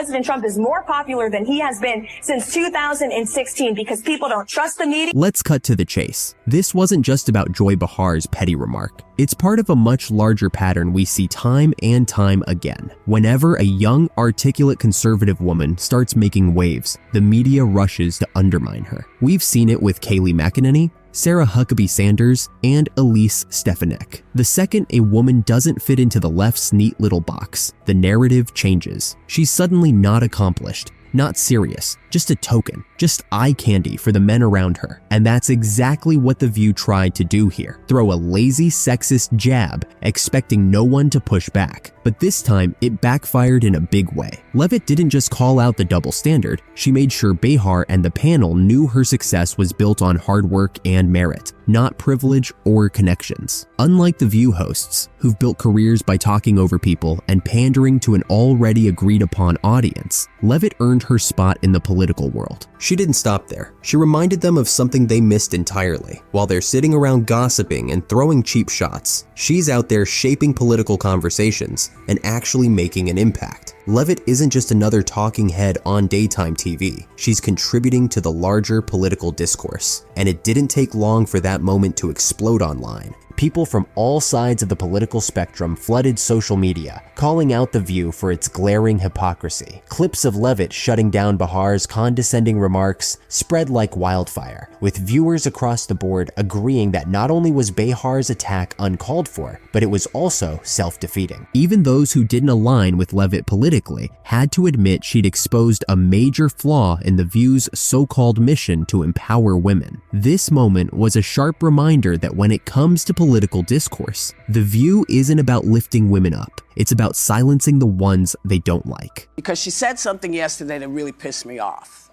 President Trump is more popular than he has been since 2016 because people don't trust the media. Let's cut to the chase. This wasn't just about Joy Behar's petty remark. It's part of a much larger pattern we see time and time again. Whenever a young, articulate conservative woman starts making waves, the media rushes to undermine her. We've seen it with Kayleigh McEnany, Sarah Huckabee Sanders, and Elise Stefanik. The second a woman doesn't fit into the left's neat little box, the narrative changes. She's suddenly not accomplished, not serious, just a token, just eye candy for the men around her. And that's exactly what The View tried to do here. Throw a lazy, sexist jab, expecting no one to push back. But this time, it backfired in a big way. Leavitt didn't just call out the double standard, she made sure Behar and the panel knew her success was built on hard work and merit, not privilege or connections. Unlike The View hosts, who've built careers by talking over people and pandering to an already agreed upon audience, Leavitt earned her spot in the political world. She didn't stop there. She reminded them of something they missed entirely. While they're sitting around gossiping and throwing cheap shots, she's out there shaping political conversations and actually making an impact. Leavitt isn't just another talking head on daytime TV. She's contributing to the larger political discourse. And it didn't take long for that moment to explode online. People from all sides of the political spectrum flooded social media, calling out The View for its glaring hypocrisy. Clips of Leavitt shutting down Behar's condescending remarks spread like wildfire, with viewers across the board agreeing that not only was Behar's attack uncalled for, but it was also self-defeating. Even those who didn't align with Leavitt politically had to admit she'd exposed a major flaw in The View's so-called mission to empower women. This moment was a sharp reminder that when it comes to political discourse, The View isn't about lifting women up. It's about silencing the ones they don't like. Because she said something yesterday that really pissed me off.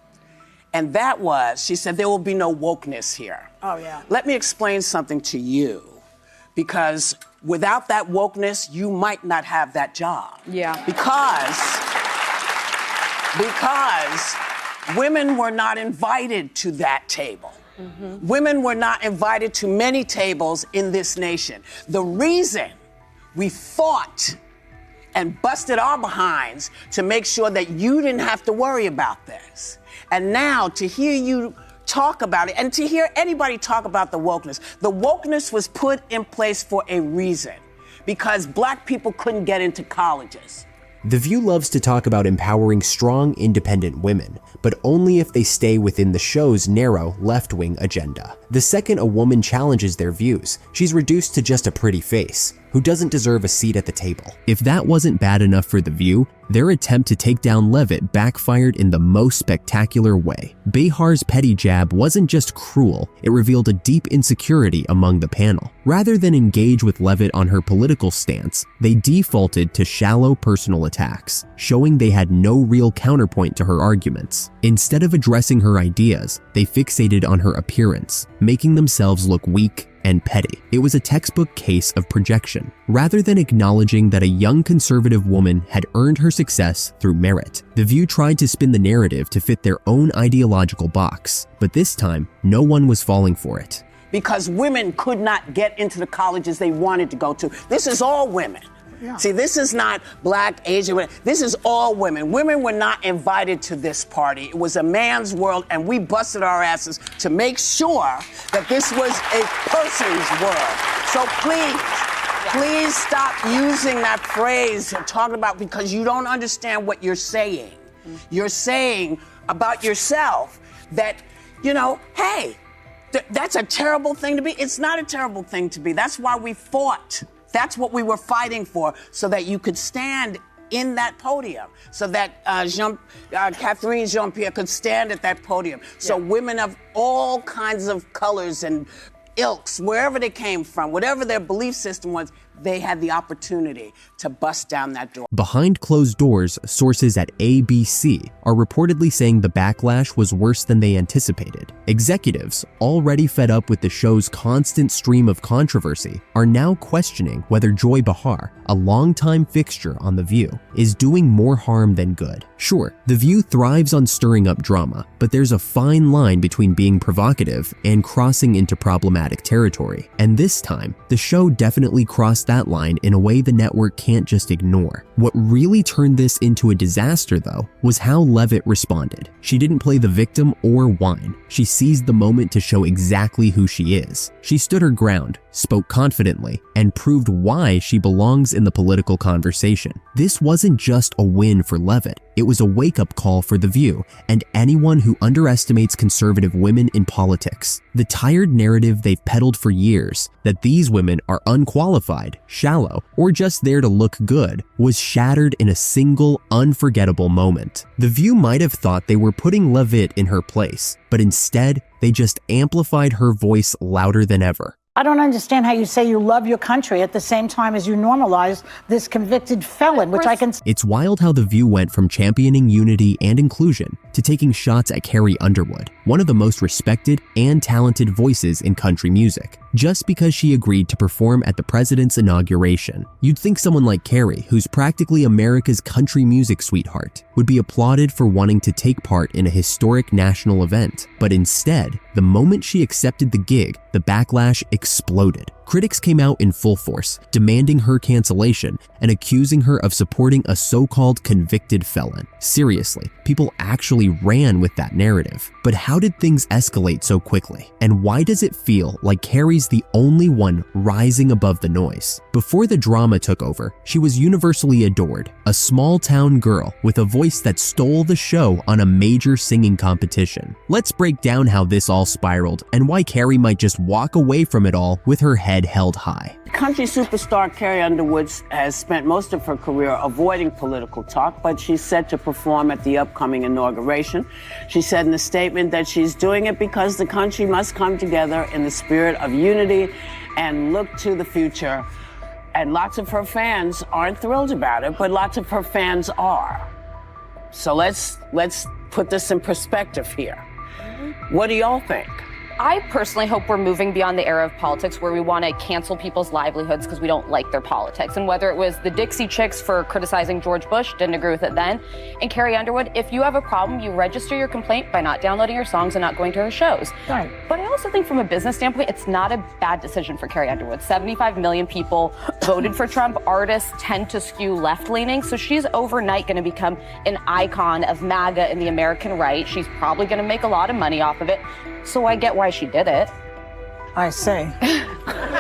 And that was, she said, there will be no wokeness here. Oh, yeah. Let me explain something to you. Because without that wokeness, you might not have that job. Yeah. Because women were not invited to that table. Mm-hmm. Women were not invited to many tables in this nation. The reason we fought and busted our behinds to make sure that you didn't have to worry about this. And now to hear you talk about it and to hear anybody talk about the wokeness was put in place for a reason, because black people couldn't get into colleges. The View loves to talk about empowering strong, independent women, but only if they stay within the show's narrow, left-wing agenda. The second a woman challenges their views, she's reduced to just a pretty face, who doesn't deserve a seat at the table. If that wasn't bad enough for The View, their attempt to take down Leavitt backfired in the most spectacular way. Behar's petty jab wasn't just cruel, it revealed a deep insecurity among the panel. Rather than engage with Leavitt on her political stance, they defaulted to shallow personal attacks, showing they had no real counterpoint to her arguments. Instead of addressing her ideas, they fixated on her appearance, making themselves look weak and petty. It was a textbook case of projection. Rather than acknowledging that a young conservative woman had earned her success through merit, The View tried to spin the narrative to fit their own ideological box. But this time, no one was falling for it. Because women could not get into the colleges they wanted to go to. This is all women. Yeah. See, this is not black, Asian, this is all women. Women were not invited to this party. It was a man's world, and we busted our asses to make sure that this was a person's world. So please stop using that phrase and talking about, because you don't understand what you're saying. Mm-hmm. You're saying about yourself that, you know, hey, that's a terrible thing to be. It's not a terrible thing to be. That's why we fought. That's what we were fighting for, so that you could stand in that podium, so that Catherine Jean-Pierre could stand at that podium. So women of all kinds of colors and ilks, wherever they came from, whatever their belief system was, they had the opportunity to bust down that door. Behind closed doors, sources at ABC are reportedly saying the backlash was worse than they anticipated. Executives, already fed up with the show's constant stream of controversy, are now questioning whether Joy Behar, a longtime fixture on The View, is doing more harm than good. Sure, The View thrives on stirring up drama, but there's a fine line between being provocative and crossing into problematic territory. And this time, the show definitely crossed that line in a way the network can't just ignore. What really turned this into a disaster, though, was how Leavitt responded. She didn't play the victim or whine. She seized the moment to show exactly who she is. She stood her ground, spoke confidently, and proved why she belongs in the political conversation. This wasn't just a win for Leavitt. It was a wake-up call for The View and anyone who underestimates conservative women in politics. The tired narrative they've peddled for years, that these women are unqualified, shallow, or just there to look good, was shattered in a single, unforgettable moment. The View might have thought they were putting Leavitt in her place, but instead, they just amplified her voice louder than ever. I don't understand how you say you love your country at the same time as you normalize this convicted felon, which I can... It's wild how The View went from championing unity and inclusion to taking shots at Carrie Underwood, one of the most respected and talented voices in country music, just because she agreed to perform at the president's inauguration. You'd think someone like Carrie, who's practically America's country music sweetheart, would be applauded for wanting to take part in a historic national event. But instead, the moment she accepted the gig, the backlash exploded. Critics came out in full force, demanding her cancellation and accusing her of supporting a so-called convicted felon. Seriously, people actually ran with that narrative. But how did things escalate so quickly? And why does it feel like Carrie's the only one rising above the noise? Before the drama took over, she was universally adored, a small-town girl with a voice that stole the show on a major singing competition. Let's break down how this all spiraled and why Carrie might just walk away from it all with her head held high. Country superstar Carrie Underwood has spent most of her career avoiding political talk, but she's set to perform at the upcoming inauguration. She said in a statement that she's doing it because the country must come together in the spirit of unity and look to the future. And lots of her fans aren't thrilled about it, but lots of her fans are. So let's put this in perspective here. What do y'all think? I personally hope we're moving beyond the era of politics where we want to cancel people's livelihoods because we don't like their politics. And whether it was the Dixie Chicks for criticizing George Bush, didn't agree with it then, and Carrie Underwood, if you have a problem, you register your complaint by not downloading her songs and not going to her shows. Right. But I also think from a business standpoint, it's not a bad decision for Carrie Underwood. 75 million people voted for Trump. Artists tend to skew left-leaning, so she's overnight going to become an icon of MAGA and the American right. She's probably going to make a lot of money off of it. So I get why she did it. I see.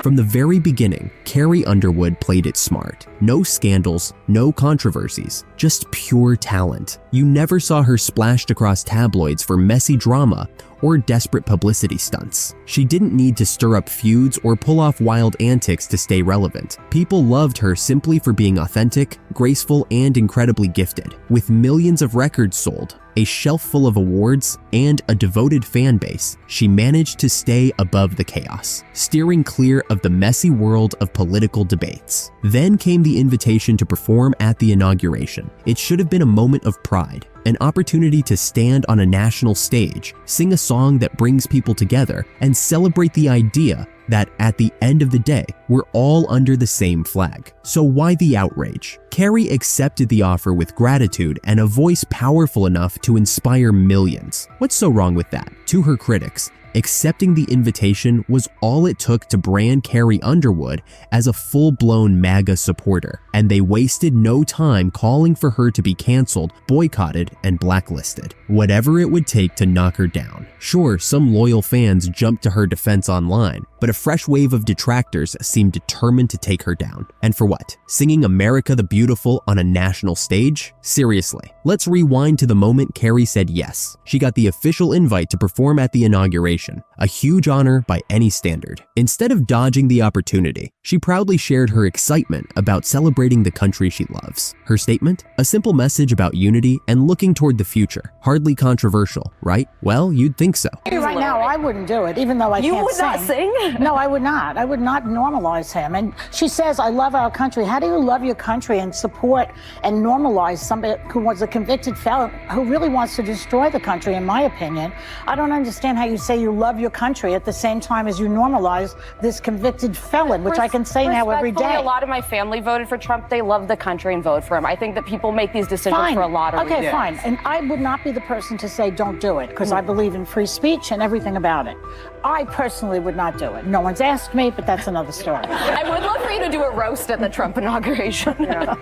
From the very beginning, Carrie Underwood played it smart. No scandals, no controversies, just pure talent. You never saw her splashed across tabloids for messy drama or desperate publicity stunts. She didn't need to stir up feuds or pull off wild antics to stay relevant. People loved her simply for being authentic, graceful, and incredibly gifted. With millions of records sold, a shelf full of awards, and a devoted fan base, she managed to stay above the chaos, steering clear of the messy world of political debates. Then came the invitation to perform at the inauguration. It should have been a moment of pride, an opportunity to stand on a national stage, sing a song that brings people together, and celebrate the idea that at the end of the day, we're all under the same flag. So why the outrage? Carrie accepted the offer with gratitude and a voice powerful enough to inspire millions. What's so wrong with that? To her critics, accepting the invitation was all it took to brand Carrie Underwood as a full-blown MAGA supporter, and they wasted no time calling for her to be canceled, boycotted, and blacklisted. Whatever it would take to knock her down. Sure, some loyal fans jumped to her defense online, but a fresh wave of detractors seemed determined to take her down. And for what? Singing America the Beautiful on a national stage? Seriously, let's rewind to the moment Carrie said yes. She got the official invite to perform at the inauguration, a huge honor by any standard. Instead of dodging the opportunity, she proudly shared her excitement about celebrating the country she loves. Her statement? A simple message about unity and looking toward the future. Hardly controversial, right? Well, you'd think so. Right now, I wouldn't do it, even though I can't sing. You would not sing? No, I would not. I would not normalize him. And she says, I love our country. How do you love your country and support and normalize somebody who was a convicted felon who really wants to destroy the country, in my opinion? I don't understand how you say you you love your country at the same time as you normalize this convicted felon, which I can say now every day. A lot of my family voted for Trump. They love the country and vote for him. I think that people make these decisions for a lot of reasons. Okay, fine. And I would not be the person to say don't do it, because I believe in free speech and everything about it. I personally would not do it. No one's asked me, but that's another story. I would love for you to do a roast at the Trump inauguration. Yeah.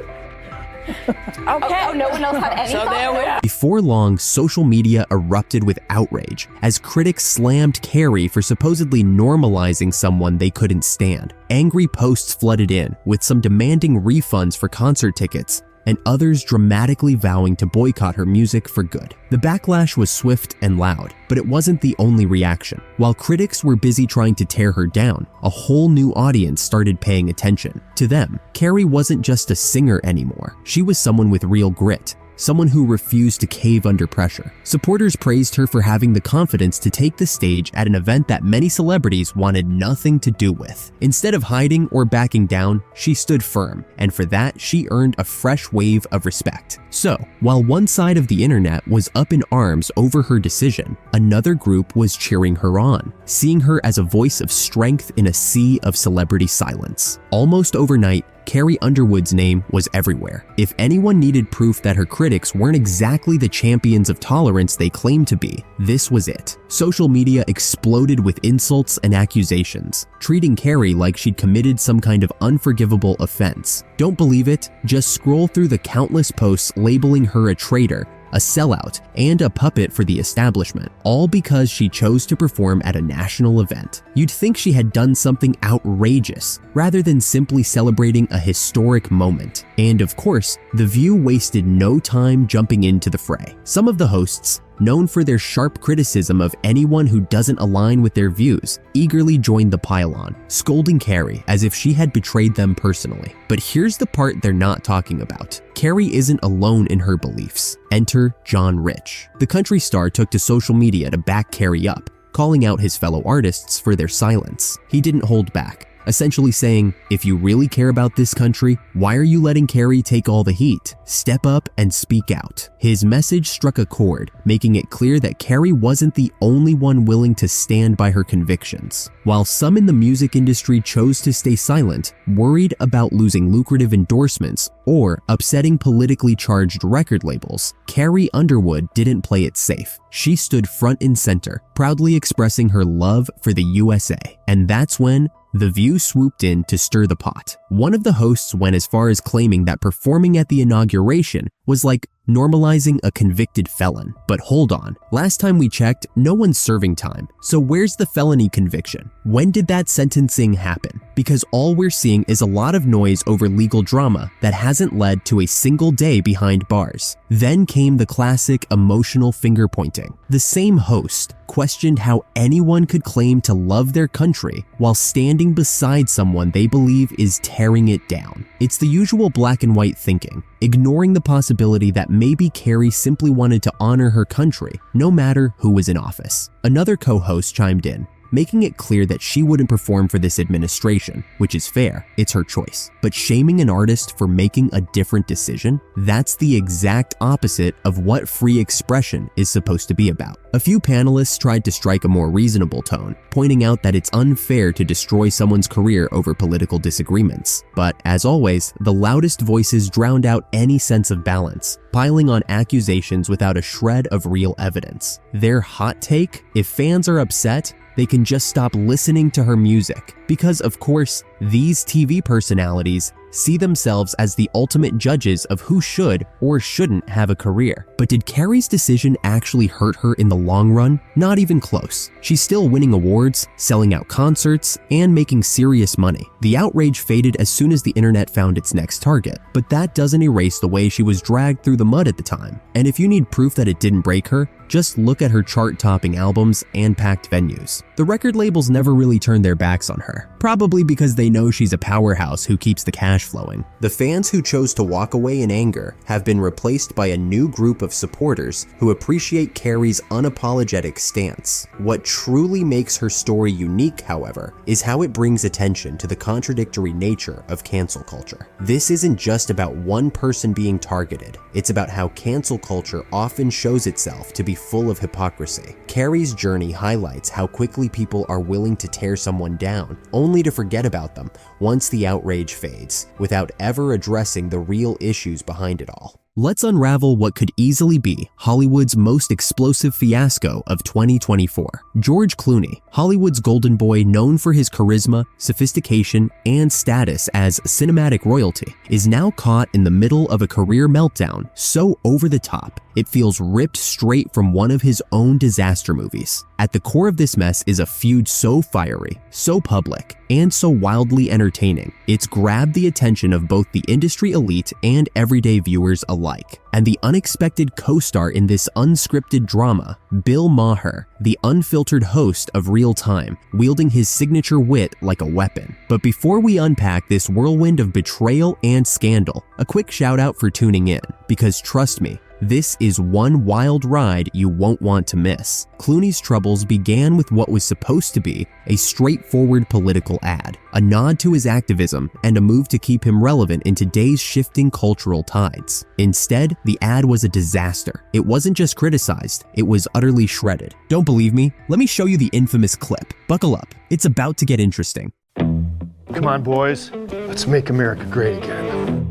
Okay. Oh, no one else had any thoughts? Before long, social media erupted with outrage as critics slammed Carrie for supposedly normalizing someone they couldn't stand. Angry posts flooded in, with some demanding refunds for concert tickets and others dramatically vowing to boycott her music for good. The backlash was swift and loud, but it wasn't the only reaction. While critics were busy trying to tear her down, a whole new audience started paying attention. To them, Carrie wasn't just a singer anymore. She was someone with real grit, someone who refused to cave under pressure. Supporters praised her for having the confidence to take the stage at an event that many celebrities wanted nothing to do with. Instead of hiding or backing down, she stood firm, and for that, she earned a fresh wave of respect. So, while one side of the internet was up in arms over her decision, another group was cheering her on, seeing her as a voice of strength in a sea of celebrity silence. Almost overnight, Carrie Underwood's name was everywhere. If anyone needed proof that her critics weren't exactly the champions of tolerance they claimed to be, this was it. Social media exploded with insults and accusations, treating Carrie like she'd committed some kind of unforgivable offense. Don't believe it? Just scroll through the countless posts labeling her a traitor, a sellout, and a puppet for the establishment, all because she chose to perform at a national event. You'd think she had done something outrageous, rather than simply celebrating a historic moment. And of course, The View wasted no time jumping into the fray. Some of the hosts, known for their sharp criticism of anyone who doesn't align with their views, eagerly joined the pile-on, scolding Carrie as if she had betrayed them personally. But here's the part they're not talking about. Carrie isn't alone in her beliefs. Enter John Rich. The country star took to social media to back Carrie up, calling out his fellow artists for their silence. He didn't hold back, essentially saying, if you really care about this country, why are you letting Carrie take all the heat? Step up and speak out. His message struck a chord, making it clear that Carrie wasn't the only one willing to stand by her convictions. While some in the music industry chose to stay silent, worried about losing lucrative endorsements or upsetting politically charged record labels, Carrie Underwood didn't play it safe. She stood front and center, proudly expressing her love for the USA. And that's when The View swooped in to stir the pot. One of the hosts went as far as claiming that performing at the inauguration was like normalizing a convicted felon. But hold on, last time we checked, no one's serving time. So where's the felony conviction? When did that sentencing happen? Because all we're seeing is a lot of noise over legal drama that hasn't led to a single day behind bars. Then came the classic emotional finger pointing. The same host questioned how anyone could claim to love their country while standing beside someone they believe is tearing it down. It's the usual black and white thinking, ignoring the possibility that maybe Carrie simply wanted to honor her country, no matter who was in office. Another co-host chimed in, making it clear that she wouldn't perform for this administration, which is fair, it's her choice. But shaming an artist for making a different decision? That's the exact opposite of what free expression is supposed to be about. A few panelists tried to strike a more reasonable tone, pointing out that it's unfair to destroy someone's career over political disagreements. But as always, the loudest voices drowned out any sense of balance, piling on accusations without a shred of real evidence. Their hot take? If fans are upset, they can just stop listening to her music. Because of course, these TV personalities see themselves as the ultimate judges of who should or shouldn't have a career. But did Carrie's decision actually hurt her in the long run? Not even close. She's still winning awards, selling out concerts, and making serious money. The outrage faded as soon as the internet found its next target, but that doesn't erase the way she was dragged through the mud at the time. And if you need proof that it didn't break her, just look at her chart-topping albums and packed venues. The record labels never really turned their backs on her, probably because they know she's a powerhouse who keeps the cash flowing. The fans who chose to walk away in anger have been replaced by a new group of supporters who appreciate Carrie's unapologetic stance. What truly makes her story unique, however, is how it brings attention to the contradictory nature of cancel culture. This isn't just about one person being targeted, it's about how cancel culture often shows itself to be full of hypocrisy. Carrie's journey highlights how quickly people are willing to tear someone down, only to forget about them once the outrage fades, without ever addressing the real issues behind it all. Let's unravel what could easily be Hollywood's most explosive fiasco of 2024. George Clooney, Hollywood's golden boy known for his charisma, sophistication, and status as cinematic royalty, is now caught in the middle of a career meltdown so over the top, it feels ripped straight from one of his own disaster movies. At the core of this mess is a feud so fiery, so public, and so wildly entertaining, it's grabbed the attention of both the industry elite and everyday viewers alike. And the unexpected co-star in this unscripted drama, Bill Maher, the unfiltered host of Real Time, wielding his signature wit like a weapon. But before we unpack this whirlwind of betrayal and scandal, a quick shout out for tuning in, because trust me, this is one wild ride you won't want to miss. Clooney's troubles began with what was supposed to be a straightforward political ad, a nod to his activism, and a move to keep him relevant in today's shifting cultural tides. Instead, the ad was a disaster. It wasn't just criticized, it was utterly shredded. Don't believe me? Let me show you the infamous clip. Buckle up, it's about to get interesting. Come on, boys. Let's make America great again.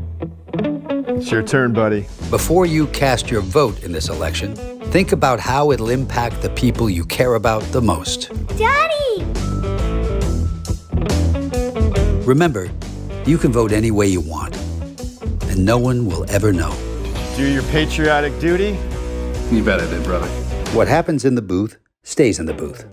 It's your turn, buddy. Before you cast your vote in this election, think about how it'll impact the people you care about the most. Daddy! Remember, you can vote any way you want, and no one will ever know. Do your patriotic duty. You bet I did, brother. What happens in the booth stays in the booth.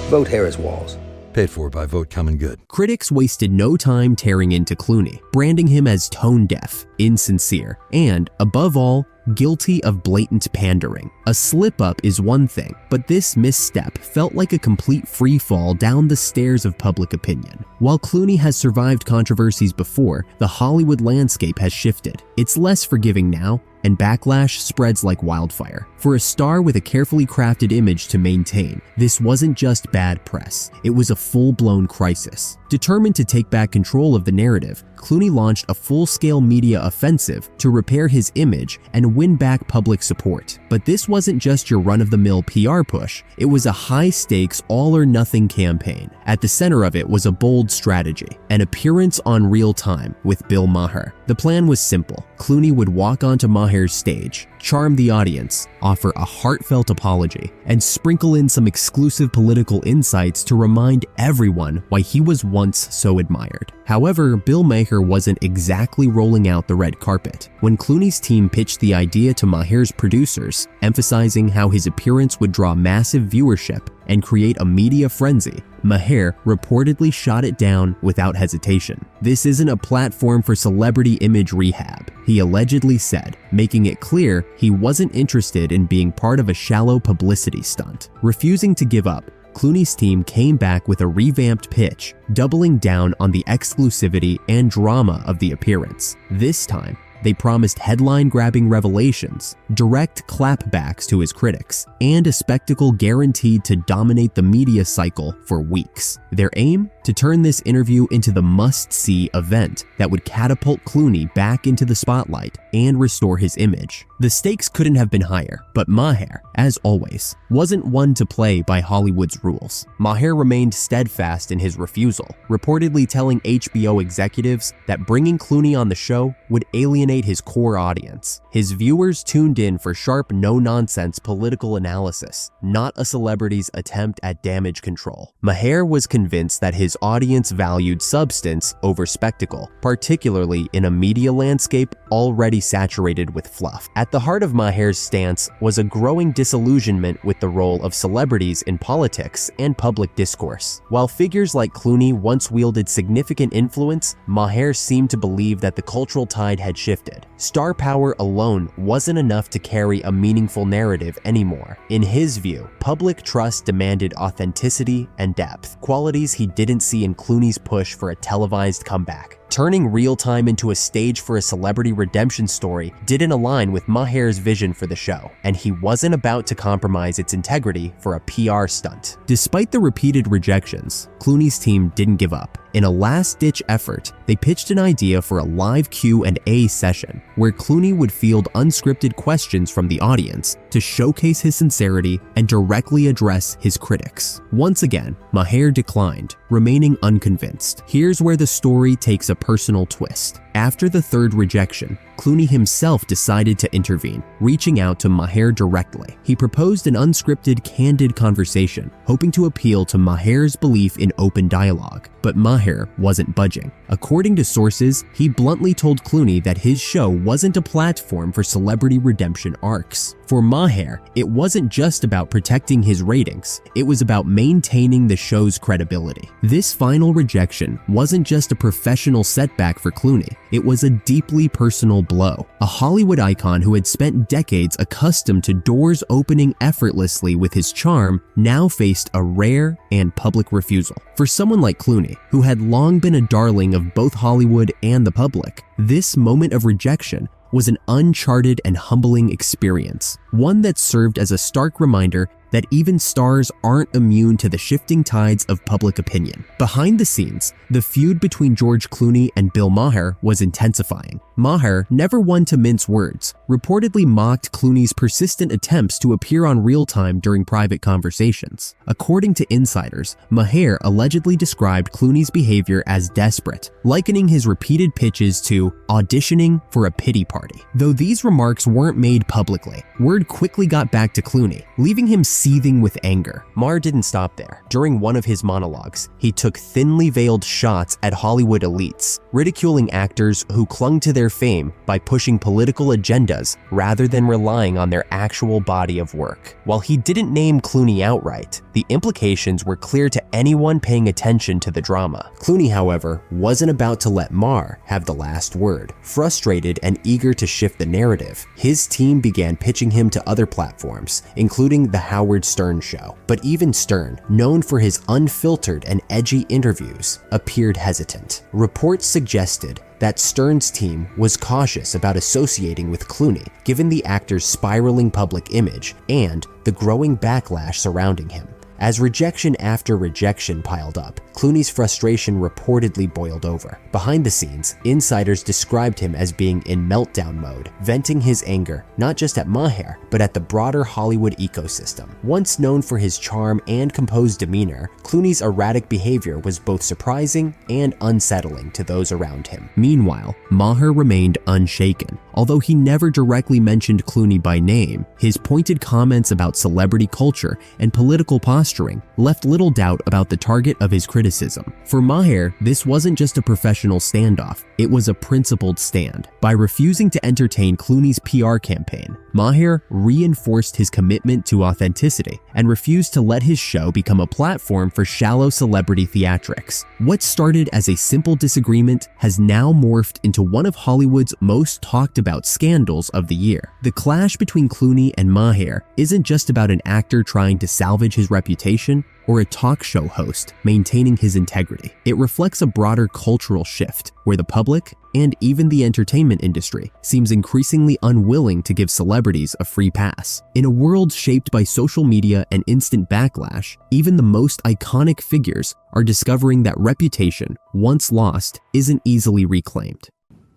Vote Harris Walls. Paid for by Vote Common Good. Critics wasted no time tearing into Clooney, branding him as tone-deaf, insincere, and, above all, guilty of blatant pandering. A slip-up is one thing, but this misstep felt like a complete free-fall down the stairs of public opinion. While Clooney has survived controversies before, the Hollywood landscape has shifted. It's less forgiving now, and backlash spreads like wildfire. For a star with a carefully crafted image to maintain, this wasn't just bad press, it was a full-blown crisis. Determined to take back control of the narrative, Clooney launched a full-scale media offensive to repair his image and win back public support. But this wasn't just your run-of-the-mill PR push, it was a high-stakes, all-or-nothing campaign. At the center of it was a bold strategy, an appearance on Real Time with Bill Maher. The plan was simple. Clooney would walk onto Maher's stage, charm the audience, offer a heartfelt apology, and sprinkle in some exclusive political insights to remind everyone why he was once so admired. However, Bill Maher wasn't exactly rolling out the red carpet. When Clooney's team pitched the idea to Maher's producers, emphasizing how his appearance would draw massive viewership and create a media frenzy, Maher reportedly shot it down without hesitation. "This isn't a platform for celebrity image rehab," he allegedly said, making it clear he wasn't interested in being part of a shallow publicity stunt. Refusing to give up, Clooney's team came back with a revamped pitch, doubling down on the exclusivity and drama of the appearance. This time, they promised headline-grabbing revelations, direct clapbacks to his critics, and a spectacle guaranteed to dominate the media cycle for weeks. Their aim? To turn this interview into the must-see event that would catapult Clooney back into the spotlight and restore his image. The stakes couldn't have been higher, but Maher, as always, wasn't one to play by Hollywood's rules. Maher remained steadfast in his refusal, reportedly telling HBO executives that bringing Clooney on the show would alienate his core audience. His viewers tuned in for sharp, no-nonsense political analysis, not a celebrity's attempt at damage control. Maher was convinced that his audience valued substance over spectacle, particularly in a media landscape already saturated with fluff. At the heart of Maher's stance was a growing disillusionment with the role of celebrities in politics and public discourse. While figures like Clooney once wielded significant influence, Maher seemed to believe that the cultural tide had shifted. Star power alone wasn't enough to carry a meaningful narrative anymore. In his view, public trust demanded authenticity and depth, qualities he didn't see in Clooney's push for a televised comeback. Turning Real Time into a stage for a celebrity redemption story didn't align with Maher's vision for the show, and he wasn't about to compromise its integrity for a PR stunt. Despite the repeated rejections, Clooney's team didn't give up. In a last-ditch effort, they pitched an idea for a live Q&A session where Clooney would field unscripted questions from the audience to showcase his sincerity and directly address his critics. Once again, Maher declined, remaining unconvinced. Here's where the story takes a personal twist. After the third rejection, Clooney himself decided to intervene, reaching out to Maher directly. He proposed an unscripted, candid conversation, hoping to appeal to Maher's belief in open dialogue, but Maher wasn't budging. According to sources, he bluntly told Clooney that his show wasn't a platform for celebrity redemption arcs. For Maher, it wasn't just about protecting his ratings, it was about maintaining the show's credibility. This final rejection wasn't just a professional setback for Clooney, it was a deeply personal blow. A Hollywood icon who had spent decades accustomed to doors opening effortlessly with his charm now faced a rare and public refusal. For someone like Clooney, who had long been a darling of both Hollywood and the public, this moment of rejection was an uncharted and humbling experience, one that served as a stark reminder that even stars aren't immune to the shifting tides of public opinion. Behind the scenes, the feud between George Clooney and Bill Maher was intensifying. Maher, never one to mince words, reportedly mocked Clooney's persistent attempts to appear on Real Time during private conversations. According to insiders, Maher allegedly described Clooney's behavior as desperate, likening his repeated pitches to auditioning for a pity party. Though these remarks weren't made publicly, word quickly got back to Clooney, leaving him seething with anger. Maher didn't stop there. During one of his monologues, he took thinly veiled shots at Hollywood elites, ridiculing actors who clung to their fame by pushing political agendas rather than relying on their actual body of work. While he didn't name Clooney outright, the implications were clear to anyone paying attention to the drama. Clooney, however, wasn't about to let Maher have the last word. Frustrated and eager to shift the narrative, his team began pitching him to other platforms, including the Howard Stern Show. But even Stern, known for his unfiltered and edgy interviews, appeared hesitant. Reports suggested that Stern's team was cautious about associating with Clooney, given the actor's spiraling public image and the growing backlash surrounding him. As rejection after rejection piled up, Clooney's frustration reportedly boiled over. Behind the scenes, insiders described him as being in meltdown mode, venting his anger not just at Maher, but at the broader Hollywood ecosystem. Once known for his charm and composed demeanor, Clooney's erratic behavior was both surprising and unsettling to those around him. Meanwhile, Maher remained unshaken. Although he never directly mentioned Clooney by name, his pointed comments about celebrity culture and political posturing left little doubt about the target of his criticism. For Maher, this wasn't just a professional standoff, it was a principled stand. By refusing to entertain Clooney's PR campaign, Maher reinforced his commitment to authenticity and refused to let his show become a platform for shallow celebrity theatrics. What started as a simple disagreement has now morphed into one of Hollywood's most talked about scandals of the year. The clash between Clooney and Maher isn't just about an actor trying to salvage his reputation or a talk show host maintaining his integrity. It reflects a broader cultural shift where the public and even the entertainment industry seems increasingly unwilling to give celebrities a free pass. In a world shaped by social media and instant backlash, even the most iconic figures are discovering that reputation, once lost, isn't easily reclaimed.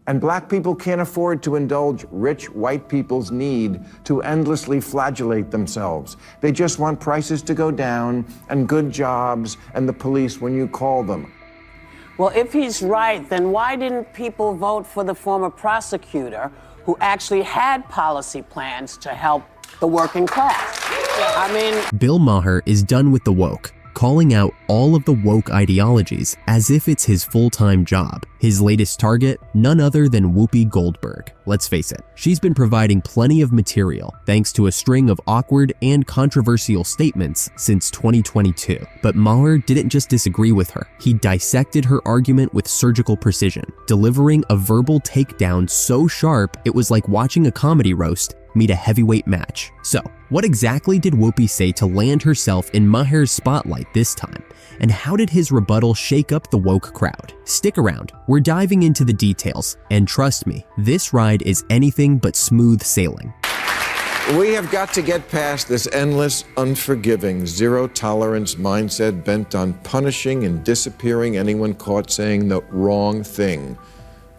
And black people can't afford to indulge rich white people's need to endlessly flagellate themselves. They just want prices to go down and good jobs and the police when you call them. Well, if he's right, then why didn't people vote for the former prosecutor who actually had policy plans to help the working class? Bill Maher is done with the woke, calling out all of the woke ideologies as if it's his full-time job. His latest target, none other than Whoopi Goldberg. Let's face it, she's been providing plenty of material thanks to a string of awkward and controversial statements since 2022. But Maher didn't just disagree with her, he dissected her argument with surgical precision, delivering a verbal takedown so sharp it was like watching a comedy roast meet a heavyweight match. So, what exactly did Whoopi say to land herself in Maher's spotlight this time? And how did his rebuttal shake up the woke crowd? Stick around, we're diving into the details, and trust me, this ride is anything but smooth sailing. We have got to get past this endless, unforgiving, zero-tolerance mindset bent on punishing and disappearing anyone caught saying the wrong thing.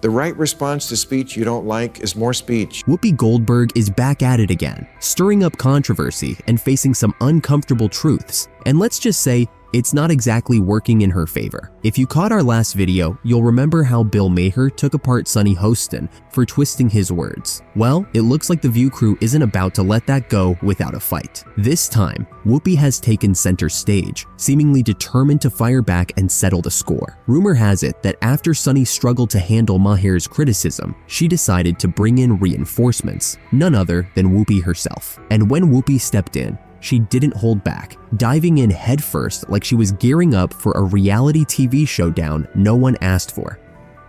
The right response to speech you don't like is more speech. Whoopi Goldberg is back at it again, stirring up controversy and facing some uncomfortable truths. And let's just say, it's not exactly working in her favor. If you caught our last video, you'll remember how Bill Maher took apart Sunny Hostin for twisting his words. Well, it looks like the View crew isn't about to let that go without a fight. This time, Whoopi has taken center stage, seemingly determined to fire back and settle the score. Rumor has it that after Sunny struggled to handle Maher's criticism, she decided to bring in reinforcements, none other than Whoopi herself. And when Whoopi stepped in, she didn't hold back, diving in headfirst like she was gearing up for a reality TV showdown no one asked for.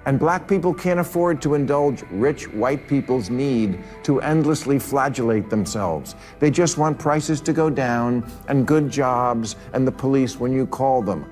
And black people can't afford to indulge rich white people's need to endlessly flagellate themselves. They just want prices to go down and good jobs and the police when you call them.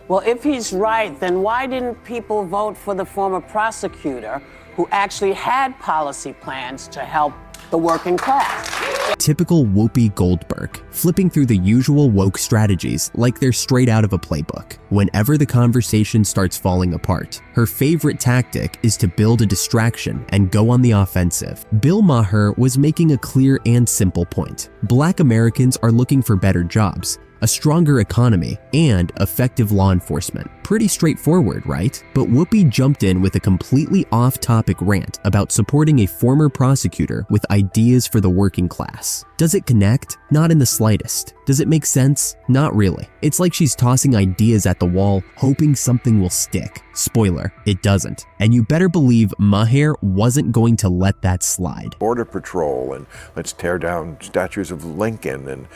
Well, if he's right, then why didn't people vote for the former prosecutor who actually had policy plans to help the working class? Typical Whoopi Goldberg, flipping through the usual woke strategies like they're straight out of a playbook. Whenever the conversation starts falling apart, her favorite tactic is to build a distraction and go on the offensive. Bill Maher was making a clear and simple point. Black Americans are looking for better jobs, a stronger economy, and effective law enforcement. Pretty straightforward, right? But Whoopi jumped in with a completely off-topic rant about supporting a former prosecutor with ideas for the working class. Does it connect? Not in the slightest. Does it make sense? Not really. It's like she's tossing ideas at the wall, hoping something will stick. Spoiler, it doesn't. And you better believe Maher wasn't going to let that slide. Border Patrol, and let's tear down statues of Lincoln, and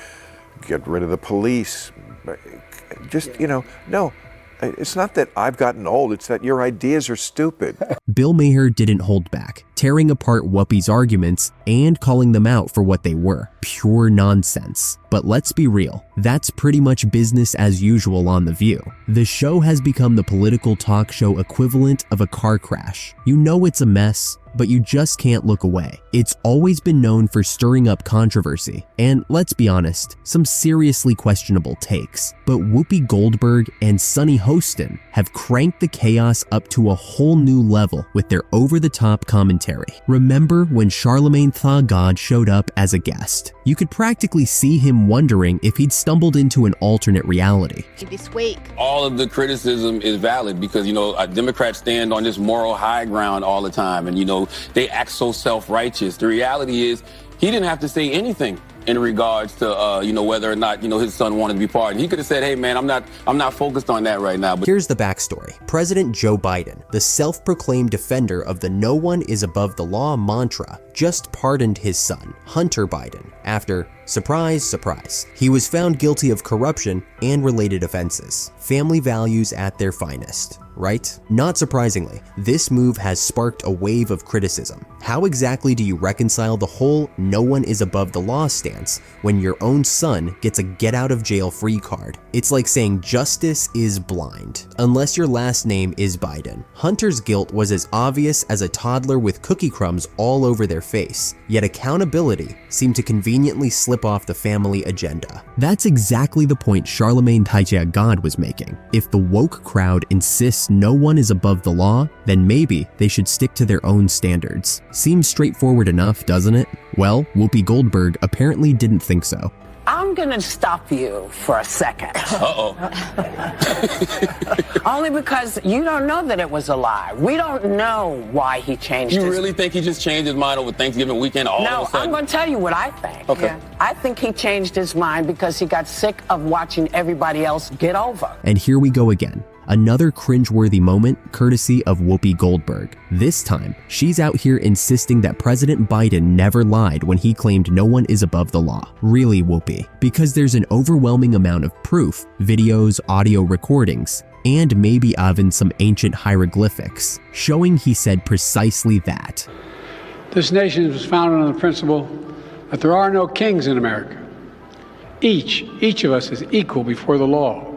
get rid of the police. Just, no, it's not that I've gotten old, it's that your ideas are stupid. Bill Maher didn't hold back, tearing apart Whoopi's arguments and calling them out for what they were. Pure nonsense. But let's be real, that's pretty much business as usual on The View. The show has become the political talk show equivalent of a car crash. You know it's a mess, but you just can't look away. It's always been known for stirring up controversy, and let's be honest, some seriously questionable takes. But Whoopi Goldberg and Sunny Hostin have cranked the chaos up to a whole new level with their over-the-top commentary. Remember when Charlemagne Tha God showed up as a guest? You could practically see him wondering if he'd stumbled into an alternate reality. This week, All of the criticism is valid because, Democrats stand on this moral high ground all the time. And, they act so self-righteous. The reality is he didn't have to say anything in regards to, whether or not, his son wanted to be pardoned. He could have said, hey, man, I'm not focused on that right now. But here's the backstory. President Joe Biden, the self-proclaimed defender of the no one is above the law mantra, just pardoned his son, Hunter Biden, after, surprise, surprise, he was found guilty of corruption and related offenses. Family values at their finest, right? Not surprisingly, this move has sparked a wave of criticism. How exactly do you reconcile the whole no one is above the law stance when your own son gets a get out of jail free card? It's like saying justice is blind. Unless your last name is Biden. Hunter's guilt was as obvious as a toddler with cookie crumbs all over their face, yet accountability seemed to conveniently slip off the family agenda. That's exactly the point Charlemagne Tha God was making. If the woke crowd insists no one is above the law, then maybe they should stick to their own standards. Seems straightforward enough, doesn't it? Well, Whoopi Goldberg apparently didn't think so. I'm gonna stop you for a second. Uh-oh. Only because you don't know that it was a lie. We don't know why he changed You really think he just changed his mind over Thanksgiving weekend all of a No, sudden? I'm gonna tell you what I think. Okay. I think he changed his mind because he got sick of watching everybody else get over. And here we go again. Another cringeworthy moment courtesy of Whoopi Goldberg. This time, she's out here insisting that President Biden never lied when he claimed no one is above the law. Really, Whoopi? Because there's an overwhelming amount of proof, videos, audio recordings, and maybe even some ancient hieroglyphics, showing he said precisely that. This nation was founded on the principle that there are no kings in America. Each of us is equal before the law.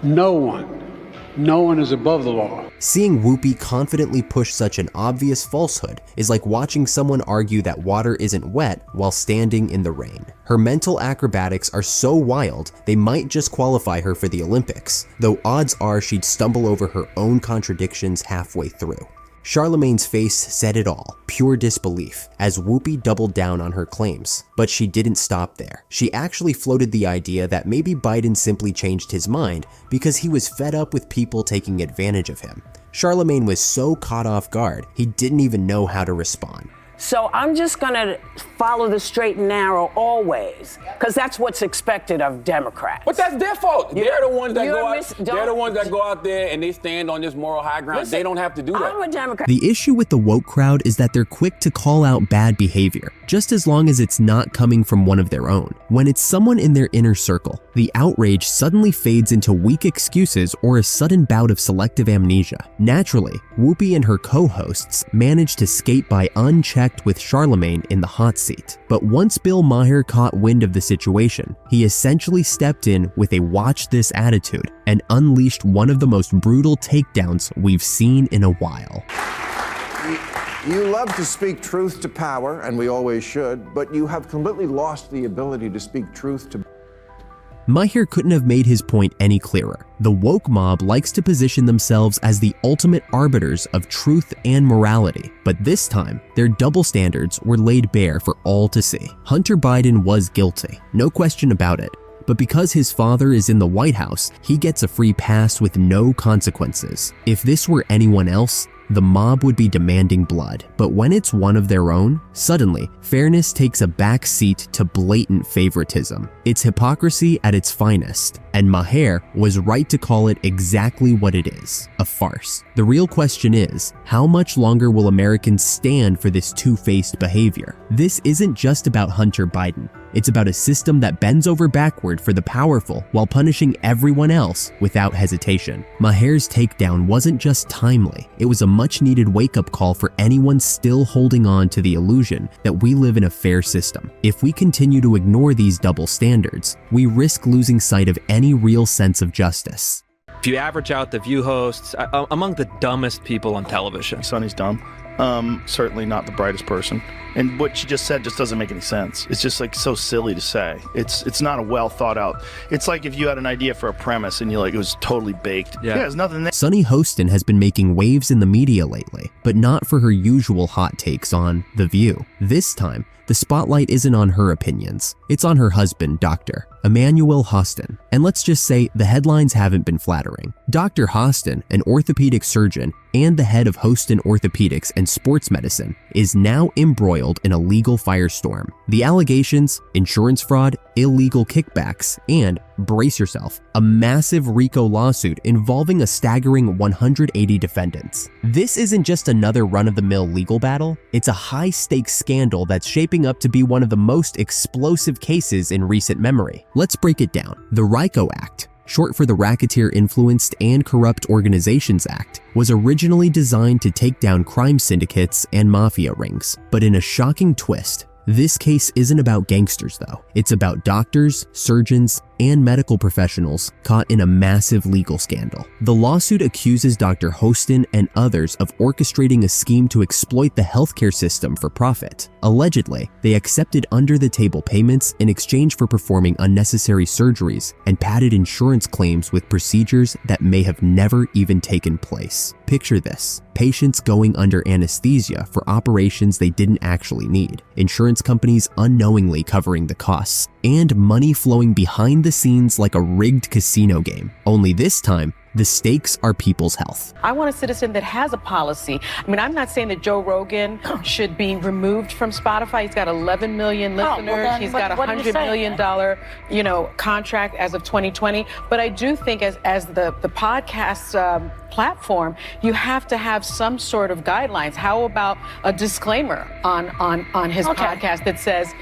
No one is above the law. Seeing Whoopi confidently push such an obvious falsehood is like watching someone argue that water isn't wet while standing in the rain. Her mental acrobatics are so wild, they might just qualify her for the Olympics, though odds are she'd stumble over her own contradictions halfway through. Charlemagne's face said it all, pure disbelief, as Whoopi doubled down on her claims. But she didn't stop there. She actually floated the idea that maybe Biden simply changed his mind because he was fed up with people taking advantage of him. Charlemagne was so caught off guard, he didn't even know how to respond. So I'm just going to follow the straight and narrow always, because that's what's expected of Democrats. But that's their fault. They're the ones that go out there and they stand on this moral high ground. Listen, they don't have to do that. I'm a Democrat. The issue with the woke crowd is that they're quick to call out bad behavior, just as long as it's not coming from one of their own. When it's someone in their inner circle, the outrage suddenly fades into weak excuses or a sudden bout of selective amnesia. Naturally, Whoopi and her co-hosts managed to skate by unchecked with Charlemagne in the hot seat. But once Bill Maher caught wind of the situation, he essentially stepped in with a watch this attitude and unleashed one of the most brutal takedowns we've seen in a while. You love to speak truth to power, and we always should, but you have completely lost the ability to speak truth to... Maher couldn't have made his point any clearer. The woke mob likes to position themselves as the ultimate arbiters of truth and morality, but this time, their double standards were laid bare for all to see. Hunter Biden was guilty, no question about it. But because his father is in the White House, he gets a free pass with no consequences. If this were anyone else, the mob would be demanding blood. But when it's one of their own, suddenly, fairness takes a back seat to blatant favoritism. It's hypocrisy at its finest, and Maher was right to call it exactly what it is, a farce. The real question is, how much longer will Americans stand for this two-faced behavior? This isn't just about Hunter Biden. It's about a system that bends over backward for the powerful while punishing everyone else without hesitation. Maher's takedown wasn't just timely, it was a much-needed wake-up call for anyone still holding on to the illusion that we live in a fair system. If we continue to ignore these double standards, we risk losing sight of any real sense of justice. If you average out the View hosts, among the dumbest people on television. Sonny's dumb. Certainly not the brightest person. And what she just said just doesn't make any sense. It's just like so silly to say. It's not a well thought out. It's like if you had an idea for a premise and it was totally baked. Yeah, there's nothing there. Sunny Hostin has been making waves in the media lately, but not for her usual hot takes on The View. This time, the spotlight isn't on her opinions. It's on her husband, Dr. Emmanuel Hostin. And let's just say the headlines haven't been flattering. Dr. Hostin, an orthopedic surgeon and the head of Hostin Orthopedics and Sports Medicine, is now embroiled in a legal firestorm. The allegations, insurance fraud, illegal kickbacks, and, brace yourself, a massive RICO lawsuit involving a staggering 180 defendants. This isn't just another run-of-the-mill legal battle, it's a high-stakes scandal that's shaping up to be one of the most explosive cases in recent memory. Let's break it down. The RICO Act, short for the Racketeer Influenced and Corrupt Organizations Act, was originally designed to take down crime syndicates and mafia rings. But in a shocking twist, this case isn't about gangsters though. It's about doctors, surgeons, and medical professionals caught in a massive legal scandal. The lawsuit accuses Dr. Hostin and others of orchestrating a scheme to exploit the healthcare system for profit. Allegedly, they accepted under-the-table payments in exchange for performing unnecessary surgeries and padded insurance claims with procedures that may have never even taken place. Picture this: patients going under anesthesia for operations they didn't actually need, insurance companies unknowingly covering the costs, and money flowing behind the scenes like a rigged casino game. Only this time, the stakes are people's health. I want a citizen that has a policy. I mean, I'm not saying that Joe Rogan should be removed from Spotify. He's got 11 million listeners. He's got a $100 million, contract as of 2020. But I do think as the podcast platform, you have to have some sort of guidelines. How about a disclaimer on his podcast that says,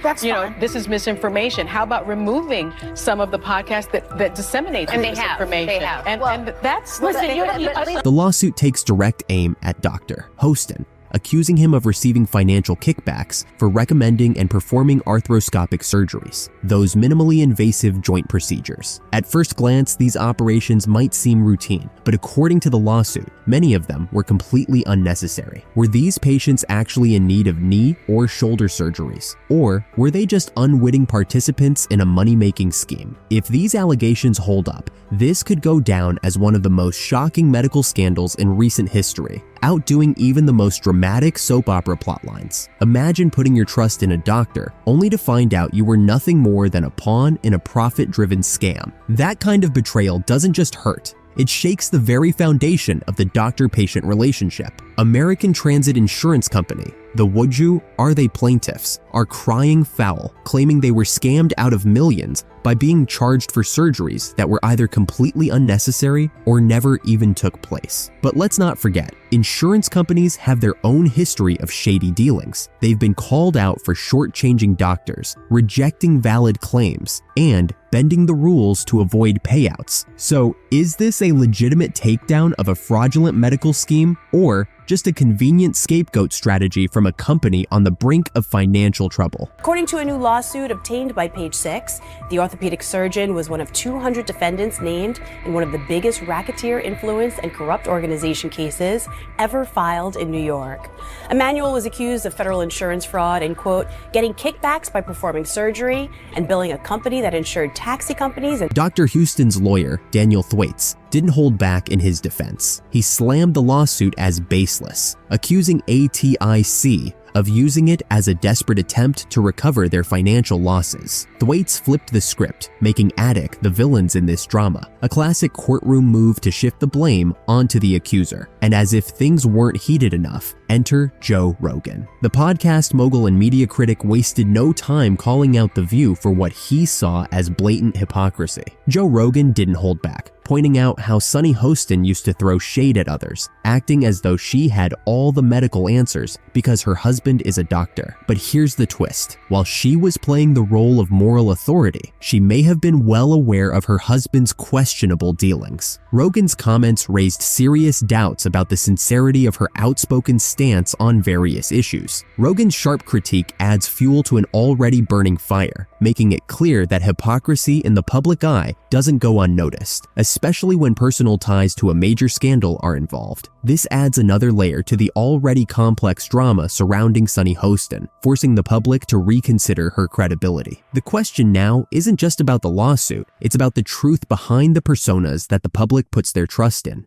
this is misinformation? How about removing some of the podcasts that disseminate misinformation? They have. And that's The lawsuit takes direct aim at Dr. Hostin, accusing him of receiving financial kickbacks for recommending and performing arthroscopic surgeries, those minimally invasive joint procedures. At first glance, these operations might seem routine, but according to the lawsuit, many of them were completely unnecessary. Were these patients actually in need of knee or shoulder surgeries? Or were they just unwitting participants in a money-making scheme? If these allegations hold up, this could go down as one of the most shocking medical scandals in recent history, outdoing even the most dramatic soap opera plotlines. Imagine putting your trust in a doctor only to find out you were nothing more than a pawn in a profit-driven scam. That kind of betrayal doesn't just hurt. It shakes the very foundation of the doctor-patient relationship. American Transit Insurance Company, the Would You, Are They plaintiffs, are crying foul, claiming they were scammed out of millions by being charged for surgeries that were either completely unnecessary or never even took place. But let's not forget, insurance companies have their own history of shady dealings. They've been called out for shortchanging doctors, rejecting valid claims, and bending the rules to avoid payouts. So, is this a legitimate takedown of a fraudulent medical scheme, or just a convenient scapegoat strategy from a company on the brink of financial trouble? According to a new lawsuit obtained by Page Six, the orthopedic surgeon was one of 200 defendants named in one of the biggest racketeer influence and corrupt organization cases ever filed in New York. Emanuel was accused of federal insurance fraud and, quote, getting kickbacks by performing surgery and billing a company that insured taxi companies. And Dr. Houston's lawyer, Daniel Thwaites, didn't hold back in his defense. He slammed the lawsuit as baseless, accusing ATIC of using it as a desperate attempt to recover their financial losses. Thwaites flipped the script, making Attic the villains in this drama, a classic courtroom move to shift the blame onto the accuser. And as if things weren't heated enough, enter Joe Rogan. The podcast mogul and media critic wasted no time calling out The View for what he saw as blatant hypocrisy. Joe Rogan didn't hold back, pointing out how Sunny Hostin used to throw shade at others, acting as though she had all the medical answers because her husband is a doctor. But here's the twist. While she was playing the role of moral authority, she may have been well aware of her husband's questionable dealings. Rogan's comments raised serious doubts about the sincerity of her outspoken stance on various issues. Rogan's sharp critique adds fuel to an already burning fire, making it clear that hypocrisy in the public eye doesn't go unnoticed, especially when personal ties to a major scandal are involved. This adds another layer to the already complex drama surrounding Sunny Hostin, forcing the public to reconsider her credibility. The question now isn't just about the lawsuit, it's about the truth behind the personas that the public puts their trust in.